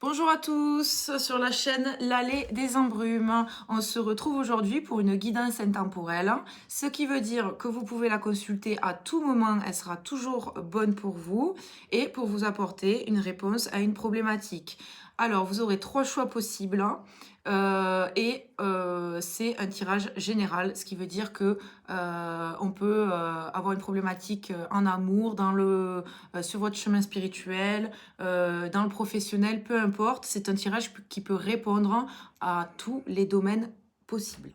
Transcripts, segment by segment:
Bonjour à tous sur la chaîne L'Allée des Embrumes. On se retrouve aujourd'hui pour une guidance intemporelle, ce qui veut dire que vous pouvez la consulter à tout moment, elle sera toujours bonne pour vous et pour vous apporter une réponse à une problématique. Alors, vous aurez trois choix possibles c'est un tirage général, ce qui veut dire que on peut avoir une problématique en amour, sur votre chemin spirituel, dans le professionnel, peu importe. C'est un tirage qui peut répondre à tous les domaines possibles.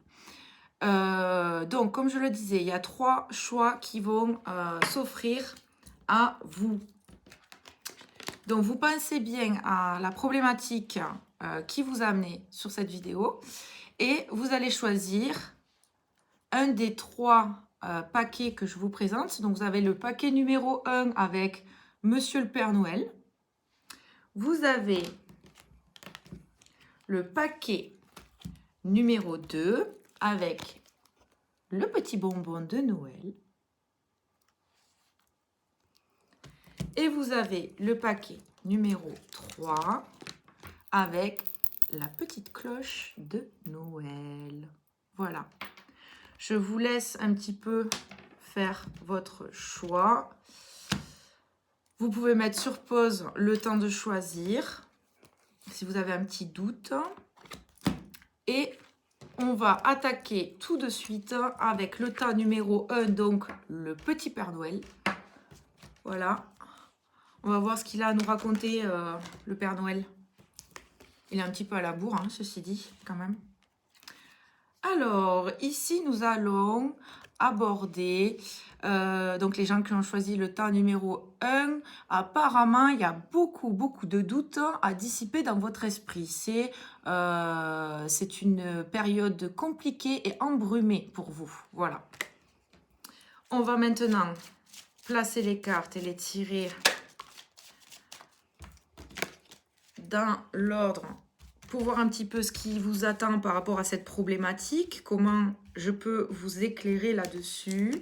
Donc, comme je le disais, il y a trois choix qui vont s'offrir à vous. Donc, vous pensez bien à la problématique qui vous a amené sur cette vidéo et vous allez choisir un des trois paquets que je vous présente. Donc, vous avez le paquet numéro 1 avec Monsieur le Père Noël. Vous avez le paquet numéro 2 avec le petit bonbon de Noël. Et vous avez le paquet numéro 3 avec la petite cloche de Noël. Voilà. Je vous laisse un petit peu faire votre choix. Vous pouvez mettre sur pause le temps de choisir si vous avez un petit doute. Et on va attaquer tout de suite avec le tas numéro 1, donc le petit Père Noël. Voilà. On va voir ce qu'il a à nous raconter, le Père Noël. Il est un petit peu à la bourre, hein, ceci dit, quand même. Alors, ici, nous allons aborder donc les gens qui ont choisi le tas numéro 1. Apparemment, il y a beaucoup de doutes à dissiper dans votre esprit. C'est une période compliquée et embrumée pour vous. Voilà. On va maintenant placer les cartes et les tirer dans l'ordre pour voir un petit peu ce qui vous attend par rapport à cette problématique, comment je peux vous éclairer là-dessus.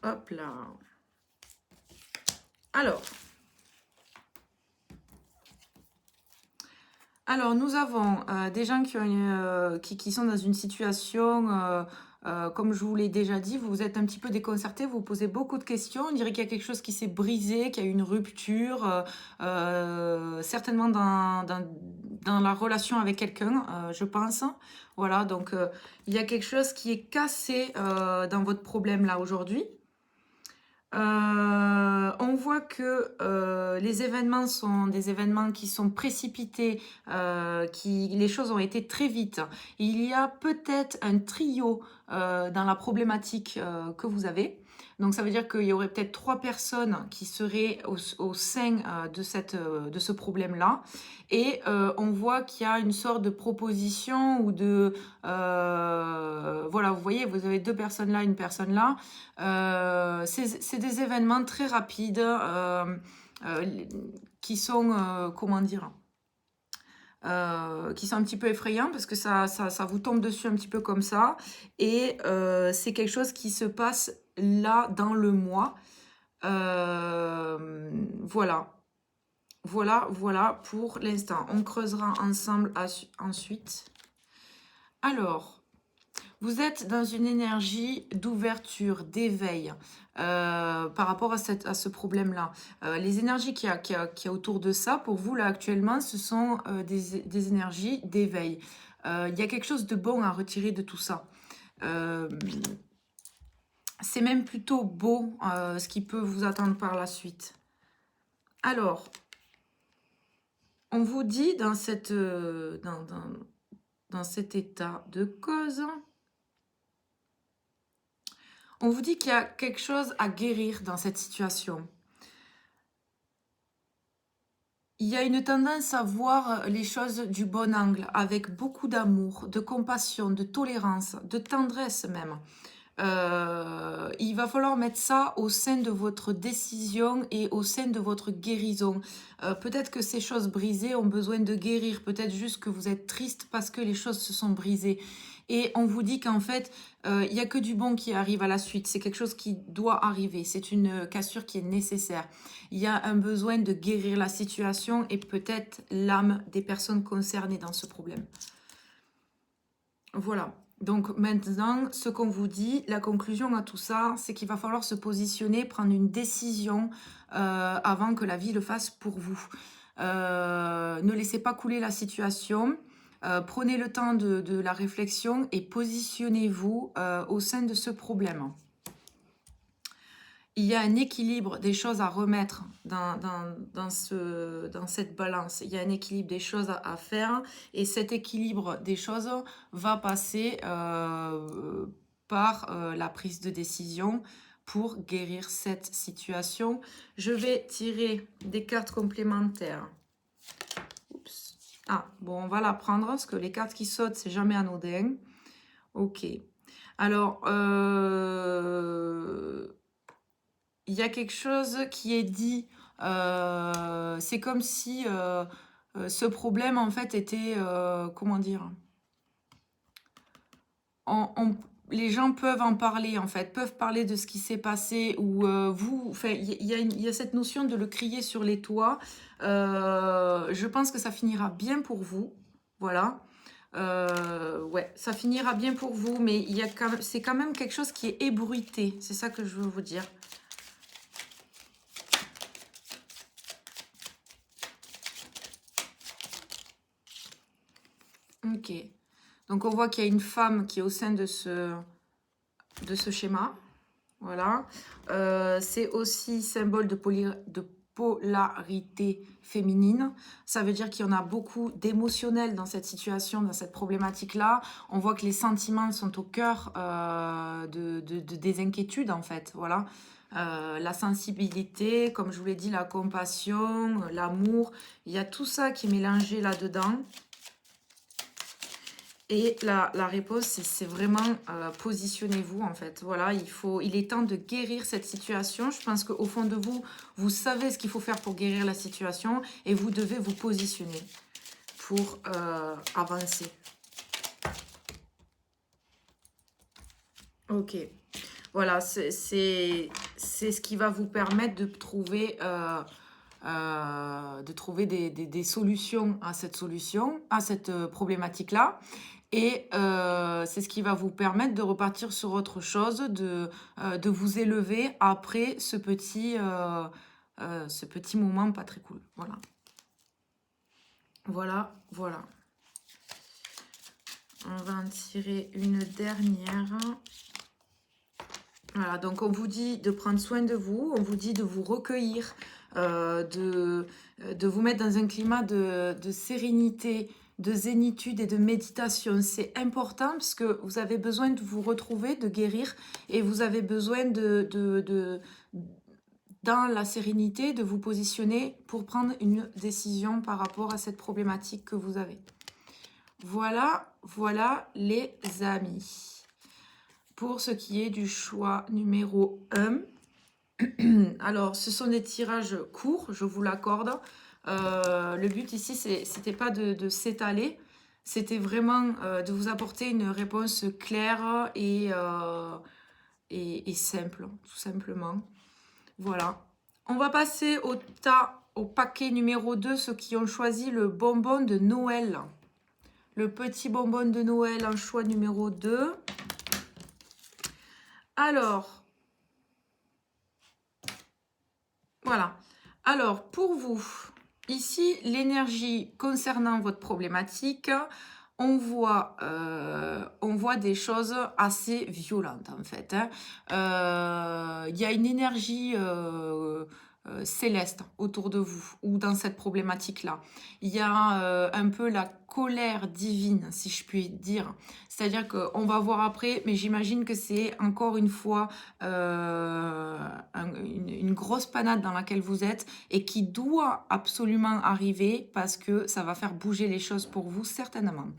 Hop là. Alors nous avons des gens qui sont dans une situation, comme je vous l'ai déjà dit, vous êtes un petit peu déconcerté, vous vous posez beaucoup de questions, on dirait qu'il y a quelque chose qui s'est brisé, qu'il y a eu une rupture, certainement dans la relation avec quelqu'un, je pense. Voilà, donc il y a quelque chose qui est cassé dans votre problème là aujourd'hui. On voit que les événements sont des événements qui sont précipités, les choses ont été très vite. Il y a peut-être un trio dans la problématique que vous avez. Donc ça veut dire qu'il y aurait peut-être 3 personnes qui seraient au sein de ce problème-là. Et on voit qu'il y a une sorte de proposition ou de... voilà, vous voyez, vous avez 2 personnes là, une personne là. C'est des événements très rapides qui sont, comment dire, qui sont un petit peu effrayants parce que ça vous tombe dessus un petit peu comme ça. Et c'est quelque chose qui se passe là dans le mois. Voilà. Voilà pour l'instant. On creusera ensemble ensuite. Alors, vous êtes dans une énergie d'ouverture, d'éveil par rapport à ce problème-là. Les énergies qu'il y a autour de ça, pour vous, là, actuellement, ce sont des énergies d'éveil. Il y a quelque chose de bon à retirer de tout ça. C'est même plutôt beau ce qui peut vous attendre par la suite. Alors, on vous dit dans cet état de cause... On vous dit qu'il y a quelque chose à guérir dans cette situation. Il y a une tendance à voir les choses du bon angle, avec beaucoup d'amour, de compassion, de tolérance, de tendresse même. Il va falloir mettre ça au sein de votre décision et au sein de votre guérison. Peut-être que ces choses brisées ont besoin de guérir, peut-être juste que vous êtes triste parce que les choses se sont brisées. Et on vous dit qu'en fait, il n'y a que du bon qui arrive à la suite. C'est quelque chose qui doit arriver. C'est une cassure qui est nécessaire. Il y a un besoin de guérir la situation et peut-être l'âme des personnes concernées dans ce problème. Voilà. Donc maintenant, ce qu'on vous dit, la conclusion à tout ça, c'est qu'il va falloir se positionner, prendre une décision avant que la vie le fasse pour vous. Ne laissez pas couler la situation. Prenez le temps de la réflexion et positionnez-vous au sein de ce problème. Il y a un équilibre des choses à remettre dans cette balance. Il y a un équilibre des choses à faire et cet équilibre des choses va passer par la prise de décision pour guérir cette situation. Je vais tirer des cartes complémentaires. Oups. Ah, bon, on va la prendre parce que les cartes qui sautent, c'est jamais anodin. Ok. Alors, il y a quelque chose qui est dit. C'est comme si ce problème, en fait, était... comment dire les gens peuvent en parler, en fait, peuvent parler de ce qui s'est passé, ou vous... Enfin, il y a cette notion de le crier sur les toits. Je pense que ça finira bien pour vous. Voilà. Ouais, ça finira bien pour vous, mais c'est quand même quelque chose qui est ébruité. C'est ça que je veux vous dire. Ok. Donc, on voit qu'il y a une femme qui est au sein de ce schéma. Voilà. C'est aussi symbole de polarité féminine. Ça veut dire qu'il y en a beaucoup d'émotionnel dans cette situation, dans cette problématique-là. On voit que les sentiments sont au cœur des inquiétudes, en fait. Voilà. La sensibilité, comme je vous l'ai dit, la compassion, l'amour. Il y a tout ça qui est mélangé là-dedans. Et la réponse, c'est vraiment positionnez-vous, en fait. Voilà, il est temps de guérir cette situation. Je pense qu'au fond de vous, vous savez ce qu'il faut faire pour guérir la situation et vous devez vous positionner pour avancer. Ok. Voilà, c'est ce qui va vous permettre de trouver... des solutions à cette problématique-là. Et c'est ce qui va vous permettre de repartir sur autre chose, de vous élever après ce petit moment pas très cool. Voilà. Voilà, voilà. On va en tirer une dernière. Voilà, donc on vous dit de prendre soin de vous, on vous dit de vous recueillir, de vous mettre dans un climat de sérénité, de zénitude et de méditation. C'est important parce que vous avez besoin de vous retrouver, de guérir, et vous avez besoin dans la sérénité, de vous positionner pour prendre une décision par rapport à cette problématique que vous avez. Voilà, voilà les amis. Pour ce qui est du choix numéro 1, alors ce sont des tirages courts, je vous l'accorde. Le but ici, c'était pas de s'étaler, c'était vraiment de vous apporter une réponse claire et simple, tout simplement. Voilà. On va passer au paquet numéro 2, ceux qui ont choisi le bonbon de Noël. Le petit bonbon de Noël en choix numéro 2. Alors, voilà. Alors, pour vous, ici, l'énergie concernant votre problématique, on voit des choses assez violentes, en fait. Il y a une énergie céleste autour de vous ou dans cette problématique-là. Il y a un peu la colère divine, si je puis dire. C'est-à-dire qu'on va voir après, mais j'imagine que c'est encore une fois une grosse panade dans laquelle vous êtes et qui doit absolument arriver parce que ça va faire bouger les choses pour vous, certainement.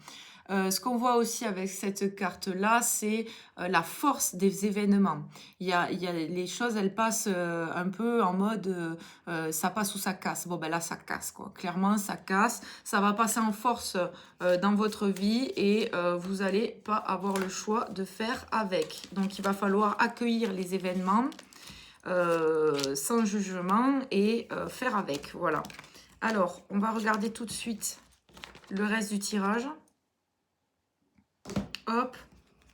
Ce qu'on voit aussi avec cette carte-là, c'est la force des événements. Les choses, elles passent un peu en mode ça passe ou ça casse. Bon, ben là, ça casse, quoi. Clairement, ça casse. Ça va passer en force dans votre vie et vous n'allez pas avoir le choix de faire avec. Donc, il va falloir accueillir les événements sans jugement et faire avec. Voilà. Alors, on va regarder tout de suite le reste du tirage. Hop,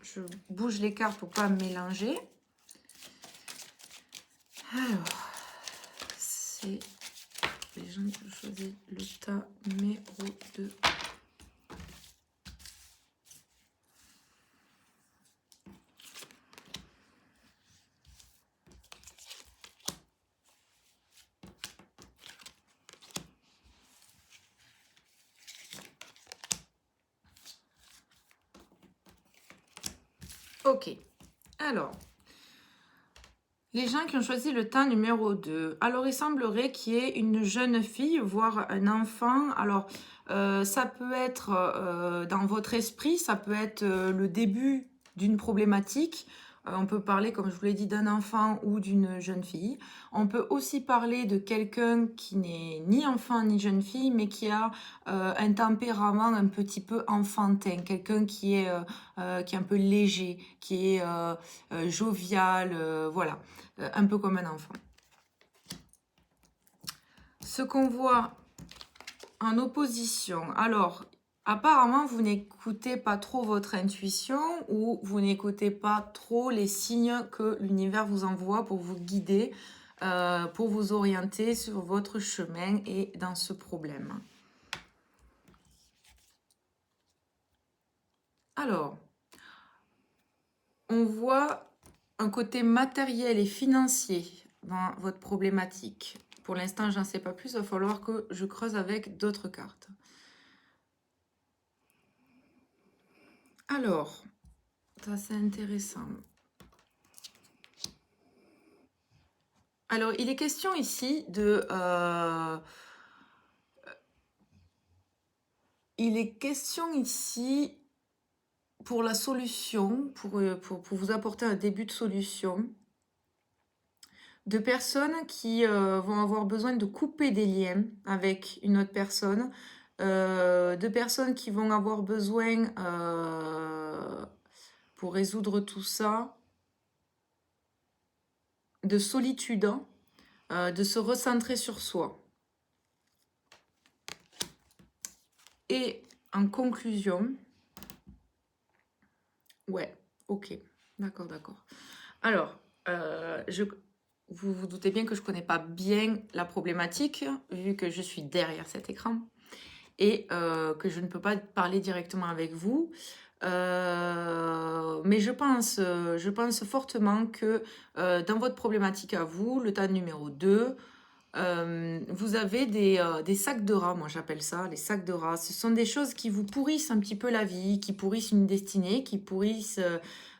je bouge les cartes pour pas me mélanger. Alors, c'est les gens qui ont choisi le tas numéro 2. Ok, alors, les gens qui ont choisi le tas numéro 2. Alors, il semblerait qu'il y ait une jeune fille, voire un enfant. Alors, ça peut être dans votre esprit, ça peut être le début d'une problématique. On peut parler, comme je vous l'ai dit, d'un enfant ou d'une jeune fille. On peut aussi parler de quelqu'un qui n'est ni enfant ni jeune fille, mais qui a un tempérament un petit peu enfantin. Quelqu'un qui est un peu léger, qui est jovial, voilà. Un peu comme un enfant. Ce qu'on voit en opposition, alors apparemment vous n'écoutez pas trop votre intuition ou vous n'écoutez pas trop les signes que l'univers vous envoie pour vous guider, pour vous orienter sur votre chemin et dans ce problème. Alors, on voit un côté matériel et financier dans votre problématique. Pour l'instant, j'en sais pas plus, il va falloir que je creuse avec d'autres cartes. Alors, ça c'est intéressant. Alors, il est question ici de... il est question ici pour la solution, pour vous apporter un début de solution, de personnes qui vont avoir besoin de couper des liens avec une autre personne, de personnes qui vont avoir besoin, pour résoudre tout ça, de solitude, de se recentrer sur soi. Et en conclusion, ouais, ok, d'accord, d'accord. Alors, vous vous doutez bien que je ne connais pas bien la problématique, vu que je suis derrière cet écran, et que je ne peux pas parler directement avec vous. Mais je pense fortement que dans votre problématique à vous, le tas numéro 2, vous avez des sacs de rats, moi j'appelle ça, les sacs de rats. Ce sont des choses qui vous pourrissent un petit peu la vie, qui pourrissent une destinée, qui pourrissent...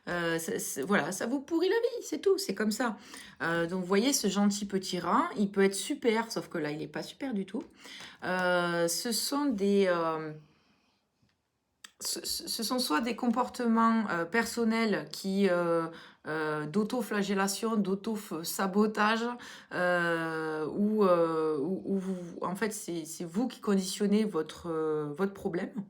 voilà, ça vous pourrit la vie, c'est tout, c'est comme ça. Donc vous voyez, ce gentil petit rat, il peut être super, sauf que là, il n'est pas super du tout. Ce sont des... ce sont soit des comportements personnels qui d'auto-flagellation, d'auto-sabotage, où en fait c'est vous qui conditionnez votre problème,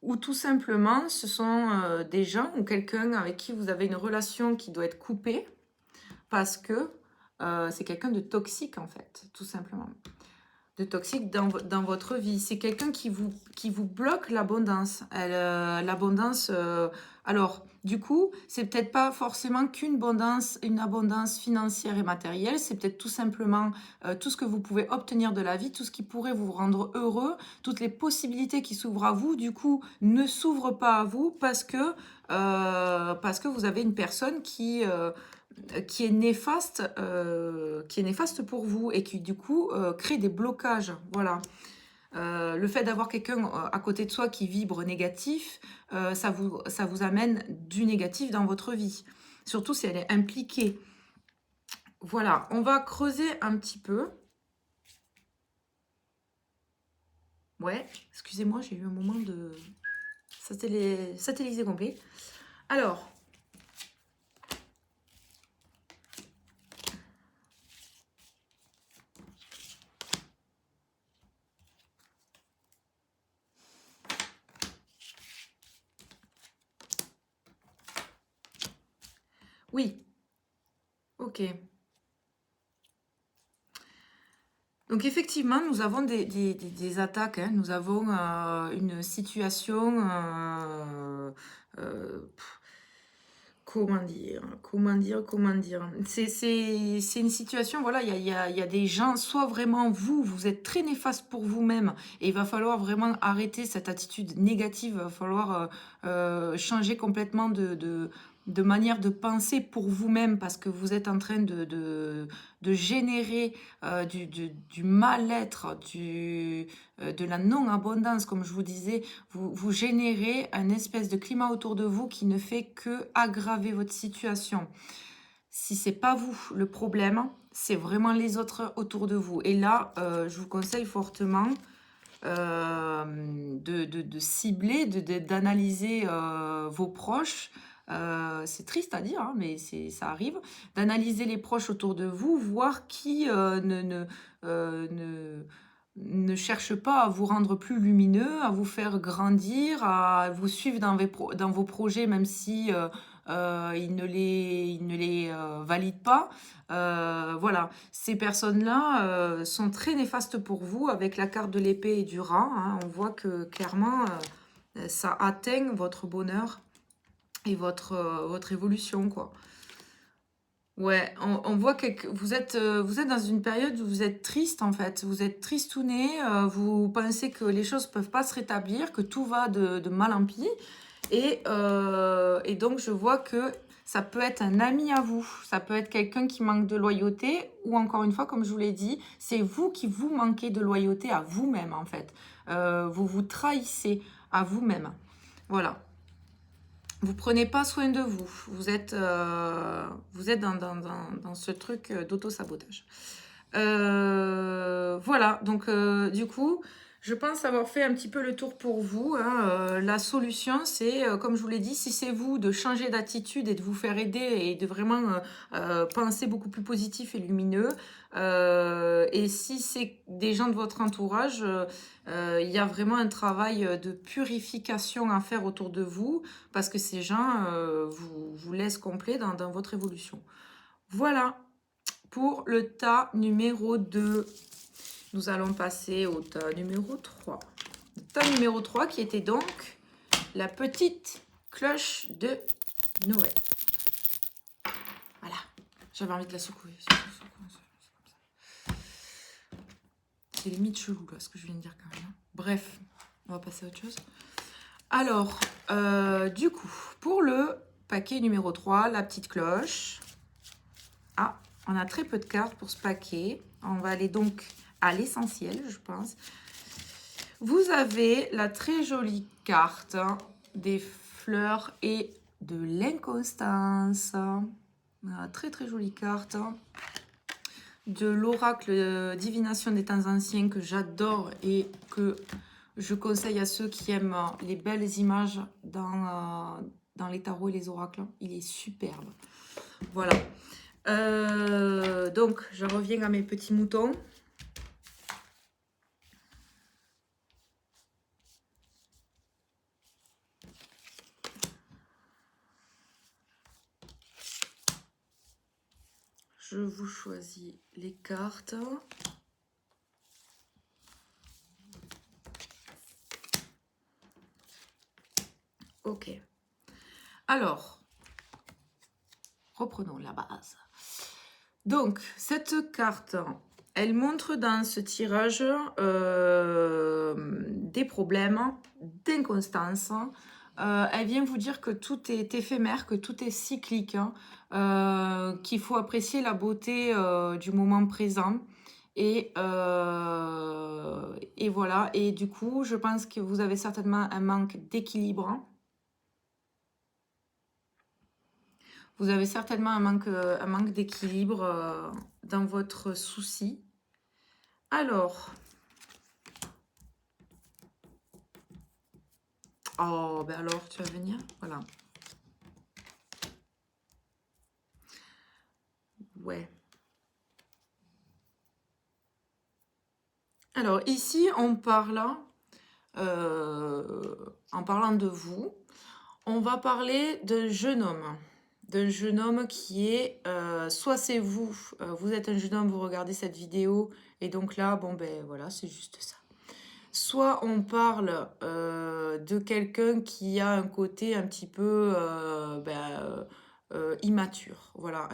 ou tout simplement ce sont des gens ou quelqu'un avec qui vous avez une relation qui doit être coupée parce que c'est quelqu'un de toxique en fait, tout simplement. De toxique dans votre vie. C'est quelqu'un qui vous bloque l'abondance. L'abondance, alors, du coup, c'est peut-être pas forcément une abondance financière et matérielle, c'est peut-être tout simplement tout ce que vous pouvez obtenir de la vie, tout ce qui pourrait vous rendre heureux, toutes les possibilités qui s'ouvrent à vous, du coup, ne s'ouvrent pas à vous parce que vous avez une personne qui est néfaste pour vous et qui du coup crée des blocages. Voilà. Le fait d'avoir quelqu'un à côté de soi qui vibre négatif, ça vous amène du négatif dans votre vie. Surtout si elle est impliquée. Voilà, on va creuser un petit peu. Ouais, excusez-moi, j'ai eu un moment de... satellisé complet. Alors, oui, ok. Donc effectivement, nous avons des attaques, hein. Nous avons une situation, comment dire. C'est une situation, voilà, il y a des gens, soit vraiment vous êtes très néfaste pour vous-même, et il va falloir vraiment arrêter cette attitude négative, il va falloir changer complètement de manière de penser pour vous-même, parce que vous êtes en train de générer du mal-être, de la non-abondance, comme je vous disais. Vous générez un espèce de climat autour de vous qui ne fait que aggraver votre situation. Si c'est pas vous le problème, c'est vraiment les autres autour de vous. Et là, je vous conseille fortement de cibler, d'analyser vos proches. C'est triste à dire, hein, mais ça arrive. D'analyser les proches autour de vous, voir qui ne cherche pas à vous rendre plus lumineux, à vous faire grandir, à vous suivre dans vos projets, même si il ne les valide pas. Voilà, ces personnes-là sont très néfastes pour vous avec la carte de l'épée et du rat, hein. On voit que clairement, ça atteint votre bonheur et votre évolution, quoi. Ouais, on voit que vous êtes dans une période où vous êtes triste en fait. Vous êtes tristouné, vous pensez que les choses peuvent pas se rétablir, que tout va de mal en pis. Et donc, je vois que ça peut être un ami à vous, ça peut être quelqu'un qui manque de loyauté, ou encore une fois, comme je vous l'ai dit, c'est vous qui vous manquez de loyauté à vous-même, en fait. Vous vous trahissez à vous-même. Voilà. Vous prenez pas soin de vous. Vous êtes dans ce truc d'auto-sabotage. Voilà, donc du coup, je pense avoir fait un petit peu le tour pour vous, hein. La solution, c'est, comme je vous l'ai dit, si c'est vous, de changer d'attitude et de vous faire aider et de vraiment penser beaucoup plus positif et lumineux. Et si c'est des gens de votre entourage, il y a vraiment un travail de purification à faire autour de vous, parce que ces gens vous laissent complet dans votre évolution. Voilà pour le tas numéro 2. Nous allons passer au tas numéro 3. Le tas numéro 3 qui était donc la petite cloche de Noël. Voilà. J'avais envie de la secouer. C'est limite chelou là ce que je viens de dire quand même. Bref, on va passer à autre chose. Alors, du coup, pour le paquet numéro 3, la petite cloche. Ah, on a très peu de cartes pour ce paquet. On va aller donc à l'essentiel, je pense. Vous avez la très jolie carte des fleurs et de l'inconstance. Très très jolie carte de l'oracle divination des temps anciens que j'adore et que je conseille à ceux qui aiment les belles images dans les tarots et les oracles. Il est superbe. Voilà. Donc, je reviens à mes petits moutons. Je vous choisis les cartes. Ok. Alors, reprenons la base. Donc, cette carte, elle montre dans ce tirage des problèmes d'inconstance. Elle vient vous dire que tout est éphémère, que tout est cyclique, hein, qu'il faut apprécier la beauté du moment présent. Et voilà. Et du coup, je pense que vous avez certainement un manque d'équilibre. Vous avez certainement un manque d'équilibre dans votre souci. Alors, Oh, ben alors, tu vas venir? Voilà. Ouais. Alors, ici, on parle, en parlant de vous, on va parler d'un jeune homme. D'un jeune homme qui est, soit c'est vous, vous êtes un jeune homme, vous regardez cette vidéo, et donc là, bon, ben voilà, c'est juste ça. Soit on parle de quelqu'un qui a un côté un petit peu immature. Voilà.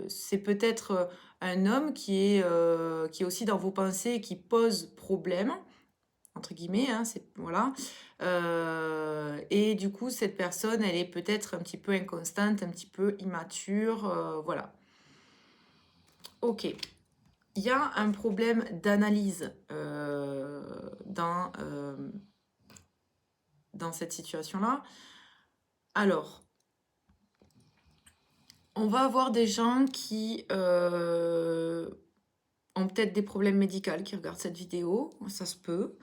C'est peut-être un homme qui est aussi dans vos pensées et qui pose problème, entre guillemets. Hein, voilà. Et du coup, cette personne, elle est peut-être un petit peu inconstante, un petit peu immature. Voilà. Ok. Il y a un problème d'analyse dans cette situation-là. Alors, on va avoir des gens qui ont peut-être des problèmes médicaux, qui regardent cette vidéo, ça se peut.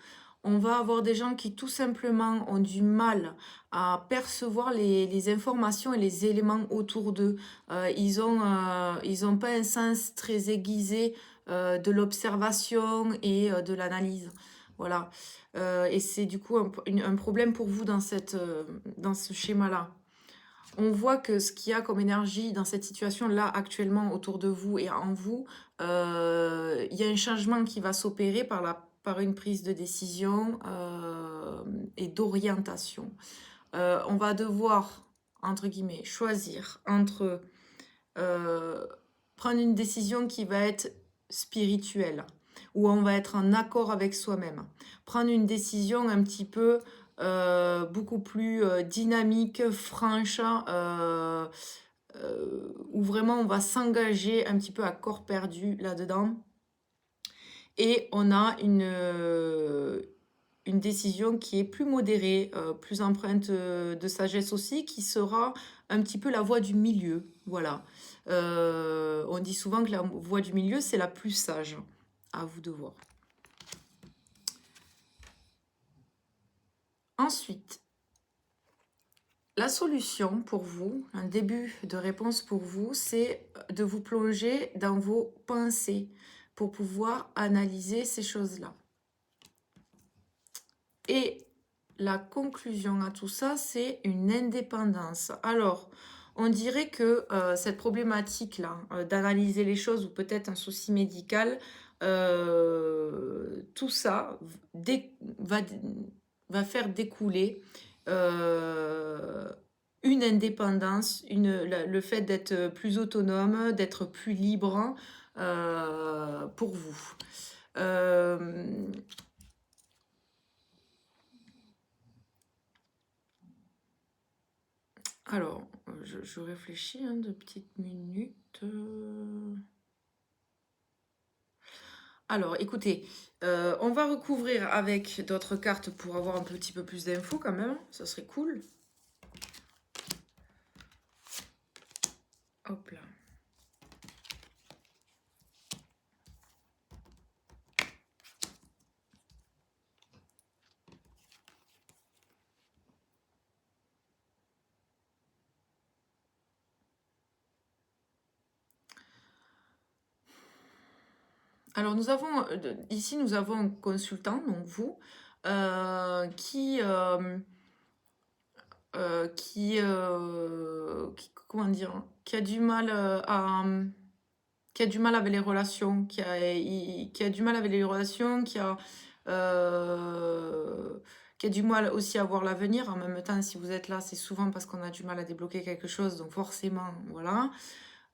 On va avoir des gens qui tout simplement ont du mal à percevoir les informations et les éléments autour d'eux. Ils ont pas un sens très aiguisé de l'observation et de l'analyse. Voilà. Et c'est du coup un problème pour vous dans ce schéma-là. On voit que ce qu'il y a comme énergie dans cette situation-là actuellement autour de vous et en vous, il y a un changement qui va s'opérer par une prise de décision et d'orientation. On va devoir, entre guillemets, choisir entre prendre une décision qui va être spirituelle, où on va être en accord avec soi-même. Prendre une décision un petit peu beaucoup plus dynamique, franche, où vraiment on va s'engager un petit peu à corps perdu là-dedans. Et on a une décision qui est plus modérée, plus empreinte de sagesse aussi, qui sera un petit peu la voie du milieu. Voilà. On dit souvent que la voie du milieu, c'est la plus sage. À vous de voir. Ensuite, la solution pour vous, un début de réponse pour vous, c'est de vous plonger dans vos pensées pour pouvoir analyser ces choses-là. Et la conclusion à tout ça, c'est une indépendance. Alors, on dirait que cette problématique-là, d'analyser les choses ou peut-être un souci médical, tout ça va faire découler une indépendance, le fait d'être plus autonome, d'être plus libre pour vous. Alors, je réfléchis 2 petites minutes. Alors, écoutez, on va recouvrir avec d'autres cartes pour avoir un petit peu plus d'infos quand même. Ça serait cool. Hop là. Alors, ici, nous avons un consultant, donc vous, qui comment dire, qui a du mal qui a du mal avec les relations, qui a du mal avec les relations, qui a du mal aussi à voir l'avenir. En même temps, si vous êtes là, c'est souvent parce qu'on a du mal à débloquer quelque chose, donc forcément, voilà.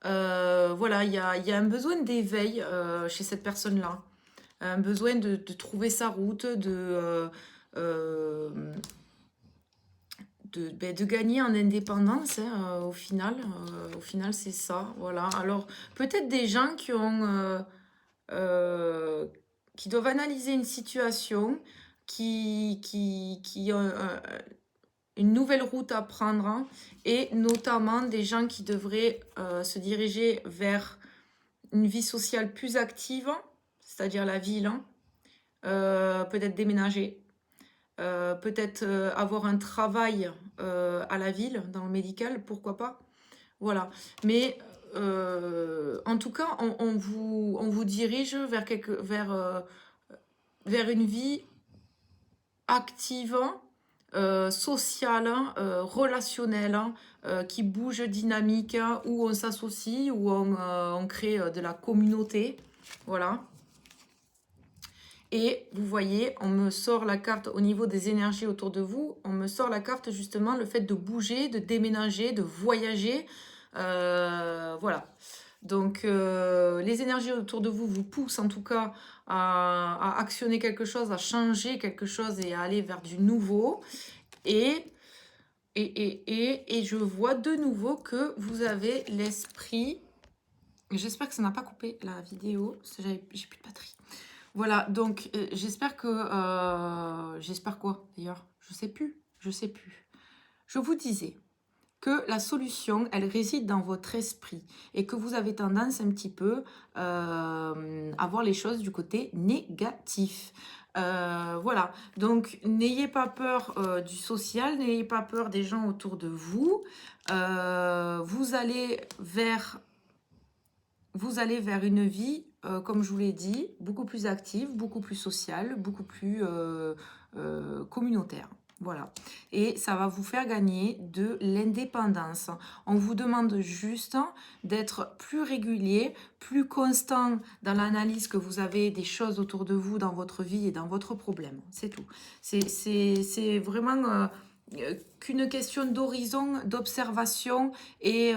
Voilà, il y a un besoin d'éveil chez cette personne-là. Un besoin de trouver sa route, de gagner en indépendance, hein, au final. Au final, c'est ça. Voilà. Alors, peut-être des gens euh, qui doivent analyser une situation, qui ont une nouvelle route à prendre, hein, et notamment des gens qui devraient se diriger vers une vie sociale plus active, c'est-à-dire la ville, hein, peut-être déménager. peut-être avoir un travail à la ville, dans le médical, pourquoi pas. Voilà. Mais en tout cas, on vous dirige vers une vie active, sociale, relationnelle, qui bouge, dynamique, où on s'associe, où on crée de la communauté. Voilà. Et vous voyez, on me sort la carte au niveau des énergies autour de vous. On me sort la carte justement, le fait de bouger, de déménager, de voyager. Voilà. Donc, les énergies autour de vous vous poussent en tout cas à actionner quelque chose, à changer quelque chose et à aller vers du nouveau. Et, et je vois de nouveau que vous avez l'esprit. J'espère que ça n'a pas coupé la vidéo. J'ai plus de batterie. Voilà, donc j'espère que... j'espère quoi d'ailleurs? Je sais plus, je sais plus. Je vous disais que la solution, elle réside dans votre esprit et que vous avez tendance un petit peu à voir les choses du côté négatif. Voilà, donc n'ayez pas peur du social, n'ayez pas peur des gens autour de vous. Vous allez vers une vie, comme je vous l'ai dit, beaucoup plus active, beaucoup plus sociale, beaucoup plus communautaire. Voilà. Et ça va vous faire gagner de l'indépendance. On vous demande juste d'être plus régulier, plus constant dans l'analyse que vous avez des choses autour de vous, dans votre vie et dans votre problème. C'est tout. C'est vraiment qu'une question d'horizon, d'observation et...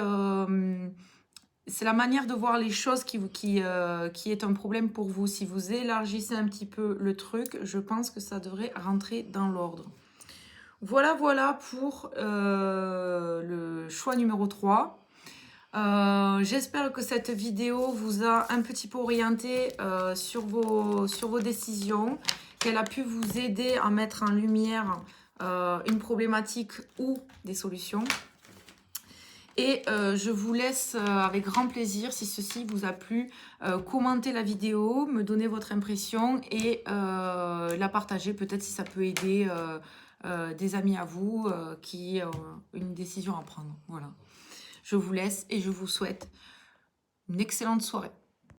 c'est la manière de voir les choses qui est un problème pour vous. Si vous élargissez un petit peu le truc, je pense que ça devrait rentrer dans l'ordre. Voilà, voilà pour le choix numéro 3. J'espère que cette vidéo vous a un petit peu orienté sur vos décisions, qu'elle a pu vous aider à mettre en lumière une problématique ou des solutions. Et je vous laisse avec grand plaisir, si ceci vous a plu, commenter la vidéo, me donner votre impression et la partager peut-être si ça peut aider des amis à vous qui ont une décision à prendre. Voilà. Je vous laisse et je vous souhaite une excellente soirée.